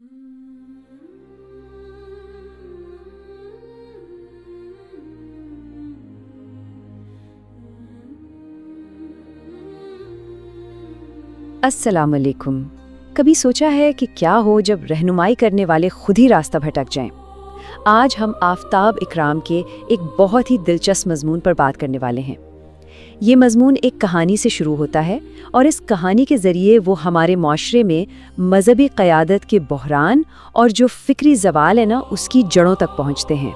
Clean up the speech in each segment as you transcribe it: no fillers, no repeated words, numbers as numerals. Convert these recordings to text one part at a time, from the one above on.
السلام علیکم۔ کبھی سوچا ہے کہ کیا ہو جب رہنمائی کرنے والے خود ہی راستہ بھٹک جائیں؟ آج ہم آفتاب اکرام کے ایک بہت ہی دلچسپ مضمون پر بات کرنے والے ہیں۔ یہ مضمون ایک کہانی سے شروع ہوتا ہے اور اس کہانی کے ذریعے وہ ہمارے معاشرے میں مذہبی قیادت کے بحران اور جو فکری زوال ہے نا اس کی جڑوں تک پہنچتے ہیں۔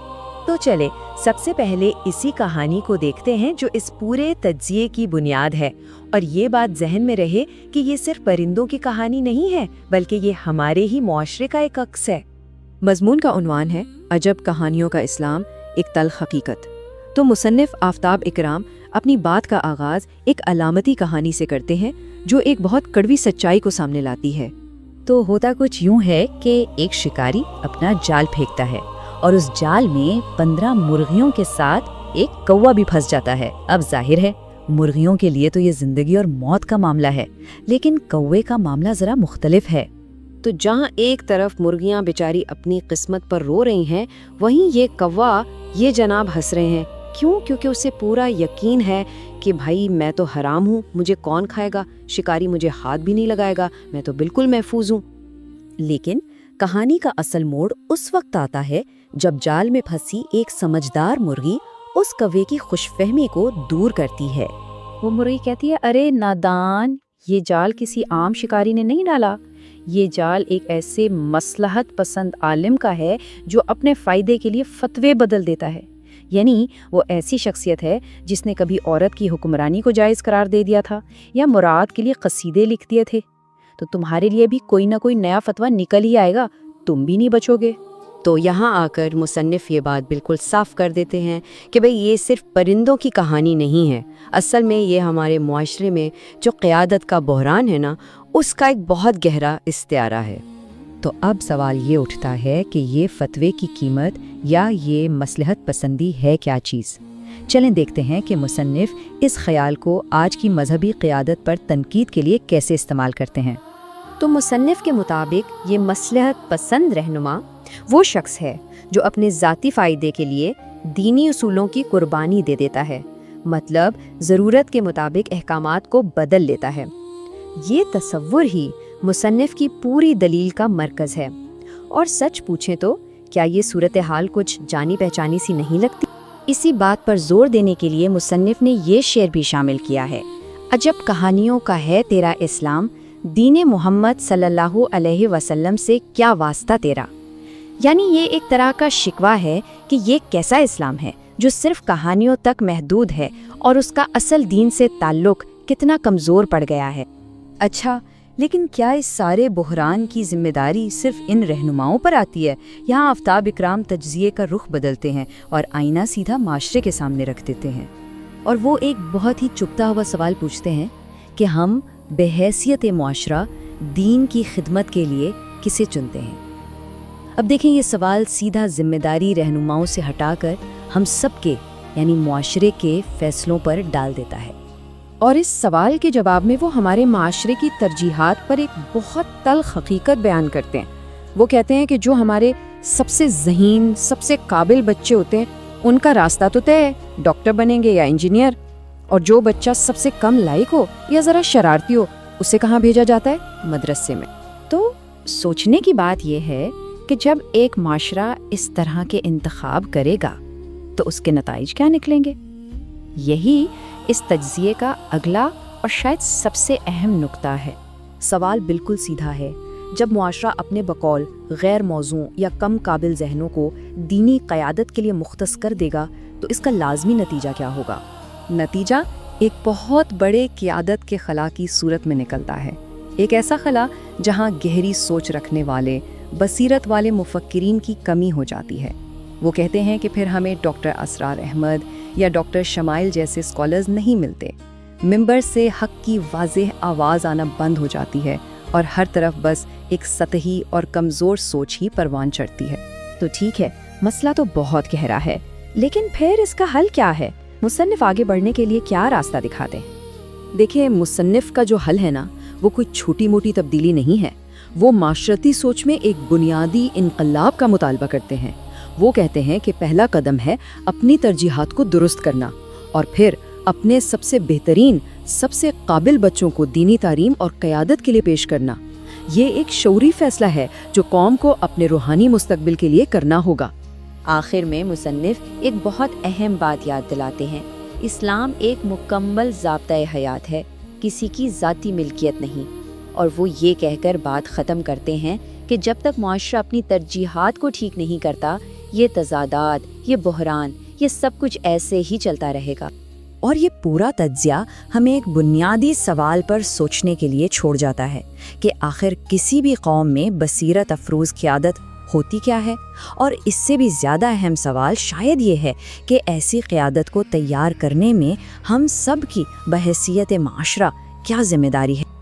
تو چلے سب سے پہلے اسی کہانی کو دیکھتے ہیں جو اس پورے تجزیے کی بنیاد ہے، اور یہ بات ذہن میں رہے کہ یہ صرف پرندوں کی کہانی نہیں ہے بلکہ یہ ہمارے ہی معاشرے کا ایک عکس ہے۔ مضمون کا عنوان ہے عجب کہانیوں کا اسلام، ایک تلخ حقیقت۔ تو مصنف آفتاب اکرام اپنی بات کا آغاز ایک علامتی کہانی سے کرتے ہیں جو ایک بہت کڑوی سچائی کو سامنے لاتی ہے۔ تو ہوتا کچھ یوں ہے کہ ایک شکاری اپنا جال پھینکتا ہے اور اس جال میں 15 مرغیوں کے ساتھ ایک کوا بھی پھنس جاتا ہے۔ اب ظاہر ہے مرغیوں کے لیے تو یہ زندگی اور موت کا معاملہ ہے، لیکن کوے کا معاملہ ذرا مختلف ہے۔ تو جہاں ایک طرف مرغیاں بیچاری اپنی قسمت پر رو رہی ہیں، وہیں یہ کوا یہ جناب ہنس رہے ہیں۔ کیوں؟ کیونکہ اسے پورا یقین ہے کہ بھائی میں تو حرام ہوں، مجھے کون کھائے گا، شکاری مجھے ہاتھ بھی نہیں لگائے گا، میں تو بالکل محفوظ ہوں۔ لیکن کہانی کا اصل موڑ اس وقت آتا ہے جب جال میں پھنسی ایک سمجھدار مرغی اس کوے کی خوش فہمی کو دور کرتی ہے۔ وہ مرغی کہتی ہے، ارے نادان، یہ جال کسی عام شکاری نے نہیں ڈالا، یہ جال ایک ایسے مصلحت پسند عالم کا ہے جو اپنے فائدے کے لیے فتوے بدل دیتا ہے۔ یعنی وہ ایسی شخصیت ہے جس نے کبھی عورت کی حکمرانی کو جائز قرار دے دیا تھا یا مراد کے لیے قصیدے لکھ دیے تھے۔ تو تمہارے لیے بھی کوئی نہ کوئی نیا فتویٰ نکل ہی آئے گا، تم بھی نہیں بچو گے۔ تو یہاں آ کر مصنف یہ بات بالکل صاف کر دیتے ہیں کہ بھئی یہ صرف پرندوں کی کہانی نہیں ہے، اصل میں یہ ہمارے معاشرے میں جو قیادت کا بحران ہے نا، اس کا ایک بہت گہرا استعارہ ہے۔ تو اب سوال یہ اٹھتا ہے کہ یہ فتوے کی قیمت یا یہ مصلحت پسندی ہے کیا چیز؟ چلیں دیکھتے ہیں کہ مصنف اس خیال کو آج کی مذہبی قیادت پر تنقید کے لیے کیسے استعمال کرتے ہیں۔ تو مصنف کے مطابق یہ مصلحت پسند رہنما وہ شخص ہے جو اپنے ذاتی فائدے کے لیے دینی اصولوں کی قربانی دے دیتا ہے، مطلب ضرورت کے مطابق احکامات کو بدل لیتا ہے۔ یہ تصور ہی مصنف کی پوری دلیل کا مرکز ہے۔ اور سچ پوچھیں تو کیا یہ صورتحال کچھ جانی پہچانی سی نہیں لگتی؟ اسی بات پر زور دینے کے لیے مصنف نے یہ شعر بھی شامل کیا ہے، عجب کہانیوں کا ہے تیرا اسلام، دین محمد صلی اللہ علیہ وسلم سے کیا واسطہ تیرا۔ یعنی یہ ایک طرح کا شکوہ ہے کہ یہ کیسا اسلام ہے جو صرف کہانیوں تک محدود ہے اور اس کا اصل دین سے تعلق کتنا کمزور پڑ گیا ہے۔ اچھا، لیکن کیا اس سارے بحران کی ذمہ داری صرف ان رہنماؤں پر آتی ہے؟ یہاں آفتاب اکرام تجزیے کا رخ بدلتے ہیں اور آئینہ سیدھا معاشرے کے سامنے رکھ دیتے ہیں، اور وہ ایک بہت ہی چبھتا ہوا سوال پوچھتے ہیں کہ ہم بحیثیت معاشرہ دین کی خدمت کے لیے کسے چنتے ہیں؟ اب دیکھیں، یہ سوال سیدھا ذمہ داری رہنماؤں سے ہٹا کر ہم سب کے یعنی معاشرے کے فیصلوں پر ڈال دیتا ہے۔ اور اس سوال کے جواب میں وہ ہمارے معاشرے کی ترجیحات پر ایک بہت تلخ حقیقت بیان کرتے ہیں۔ وہ کہتے ہیں کہ جو ہمارے سب سے ذہین، سب سے قابل بچے ہوتے ہیں، ان کا راستہ تو طے ہے، ڈاکٹر بنیں گے یا انجینئر، اور جو بچہ سب سے کم لائق ہو یا ذرا شرارتی ہو، اسے کہاں بھیجا جاتا ہے؟ مدرسے میں۔ تو سوچنے کی بات یہ ہے کہ جب ایک معاشرہ اس طرح کے انتخاب کرے گا تو اس کے نتائج کیا نکلیں گے؟ یہی اس تجزیے کا اگلا اور شاید سب سے اہم نقطہ ہے۔ سوال بالکل سیدھا ہے، جب معاشرہ اپنے بقول غیر موزوں یا کم قابل ذہنوں کو دینی قیادت کے لیے مختص کر دے گا تو اس کا لازمی نتیجہ کیا ہوگا؟ نتیجہ ایک بہت بڑے قیادت کے خلا کی صورت میں نکلتا ہے، ایک ایسا خلا جہاں گہری سوچ رکھنے والے، بصیرت والے مفکرین کی کمی ہو جاتی ہے۔ وہ کہتے ہیں کہ پھر ہمیں ڈاکٹر اسرار احمد یا ڈاکٹر شمائل جیسے اسکالرز نہیں ملتے، ممبر سے حق کی واضح آواز آنا بند ہو جاتی ہے اور ہر طرف بس ایک سطحی اور کمزور سوچ ہی پروان چڑھتی ہے۔ تو ٹھیک ہے، مسئلہ تو بہت گہرا ہے، لیکن پھر اس کا حل کیا ہے؟ مصنف آگے بڑھنے کے لیے کیا راستہ دکھاتے ہیں؟ دیکھیں، مصنف کا جو حل ہے نا، وہ کوئی چھوٹی موٹی تبدیلی نہیں ہے، وہ معاشرتی سوچ میں ایک بنیادی انقلاب کا مطالبہ کرتے ہیں۔ وہ کہتے ہیں کہ پہلا قدم ہے اپنی ترجیحات کو درست کرنا، اور پھر اپنے سب سے بہترین، سب سے قابل بچوں کو دینی تعلیم اور قیادت کے لیے پیش کرنا۔ یہ ایک شعوری فیصلہ ہے جو قوم کو اپنے روحانی مستقبل کے لیے کرنا ہوگا۔ آخر میں مصنف ایک بہت اہم بات یاد دلاتے ہیں۔ اسلام ایک مکمل ضابطۂ حیات ہے، کسی کی ذاتی ملکیت نہیں، اور وہ یہ کہہ کر بات ختم کرتے ہیں کہ جب تک معاشرہ اپنی ترجیحات کو ٹھیک نہیں کرتا، یہ تضادات، یہ بحران، یہ سب کچھ ایسے ہی چلتا رہے گا۔ اور یہ پورا تجزیہ ہمیں ایک بنیادی سوال پر سوچنے کے لیے چھوڑ جاتا ہے کہ آخر کسی بھی قوم میں بصیرت افروز قیادت ہوتی کیا ہے، اور اس سے بھی زیادہ اہم سوال شاید یہ ہے کہ ایسی قیادت کو تیار کرنے میں ہم سب کی بحیثیت معاشرہ کیا ذمہ داری ہے۔